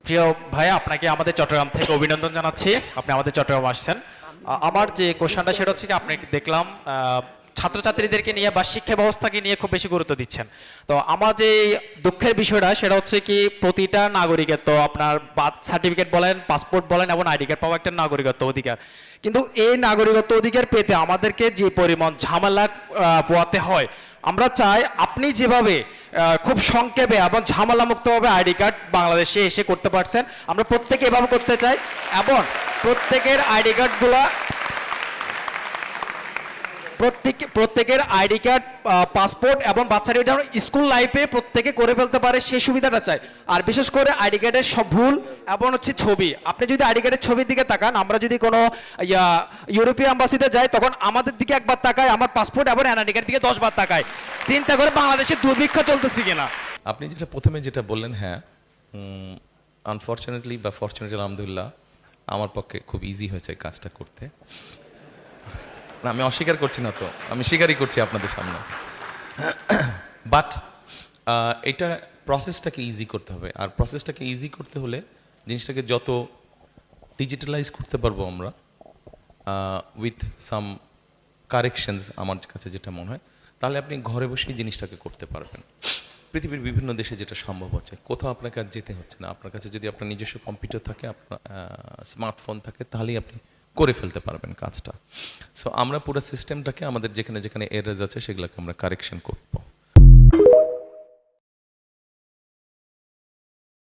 প্রিয় ভাই, আপনাকে আমাদের চট্টগ্রাম থেকে অভিনন্দন জানাচ্ছি, আপনি আমাদের চট্টগ্রাম আসছেন। আমার যে কোশ্চেনটা সেটা হচ্ছে কি, আপনি দেখলাম ছাত্রছাত্রীদেরকে নিয়ে বা শিক্ষা ব্যবস্থাকে নিয়ে খুব বেশি গুরুত্ব দিচ্ছেন। তো আমার যে দুঃখের বিষয়টা সেটা হচ্ছে কি, প্রতিটা নাগরিকের তো আপনার বার্থ সার্টিফিকেট বলেন, পাসপোর্ট বলেন এবং আইডি কার্ড পাওয়া একটা নাগরিকত্ব অধিকার, কিন্তু এই নাগরিকত্ব অধিকার পেতে আমাদেরকে যে পরিমাণ ঝামেলা পোয়াতে হয়, আমরা চাই আপনি যেভাবে খুব সংক্ষেপে এবং ঝামেলামুক্তভাবে আইডি কার্ড বাংলাদেশে এসে করতে পারছেন, আমরা প্রত্যেকে এভাবে করতে চাই এবং প্রত্যেকের আইডি কার্ডগুলো প্রত্যেকের আইডি কার্ড, পাসপোর্ট এবং বার্থ সার্টিফিকেট স্কুল লাইফে প্রত্যেকে করে ফেলতে পারে সেই সুবিধাটা চাই। আর বিশেষ করে আইডি কার্ডের সব ভুল এবং হচ্ছে ছবি, আপনি যদি আইডি কার্ডের ছবির দিকে তাকান, আমরা যদি কোনো ইউরোপীয় অ্যাম্বাসিতে যাই তখন আমাদের দিকে একবার তাকায়, আমার পাসপোর্ট এবং এনআইডি কার্ডের দিকে 10 বার তাকায়। চিন্তা করে বাংলাদেশে দুর্ভিক্ষ চলতেছে কিনা। আপনি যেটা প্রথমে যেটা বললেন, হ্যাঁ, আনফর্চুনেটলি বা ফর্চুনেটলি আলহামদুলিল্লাহ আমার পক্ষে খুব ইজি হয়েছে এই কাজটা করতে। না, আমি অস্বীকার করছি না, তো আমি স্বীকারই করছি আপনাদের সামনে। বাট এটা প্রসেসটাকে ইজি করতে হবে, আর প্রসেসটাকে ইজি করতে হলে জিনিসটাকে যত ডিজিটালাইজ করতে পারবো আমরা উইথ সাম কারেকশনস, আমার কাছে যেটা মনে হয়, তাহলে আপনি ঘরে বসেই জিনিসটাকে করতে পারবেন। পৃথিবীর বিভিন্ন দেশে যেটা সম্ভব হচ্ছে, কোথাও আপনাকে আর যেতে হচ্ছে না। আপনার কাছে যদি আপনার নিজস্ব কম্পিউটার থাকে, আপনার স্মার্টফোন থাকে, তাহলেই আপনি করে ফেলতে পারবেন কাজটা। সো আমরা পুরো সিস্টেমটাকে আমাদের যেখানে যেখানে এরার্স আছে সেগুলোকে আমরা কারেকশন করবো।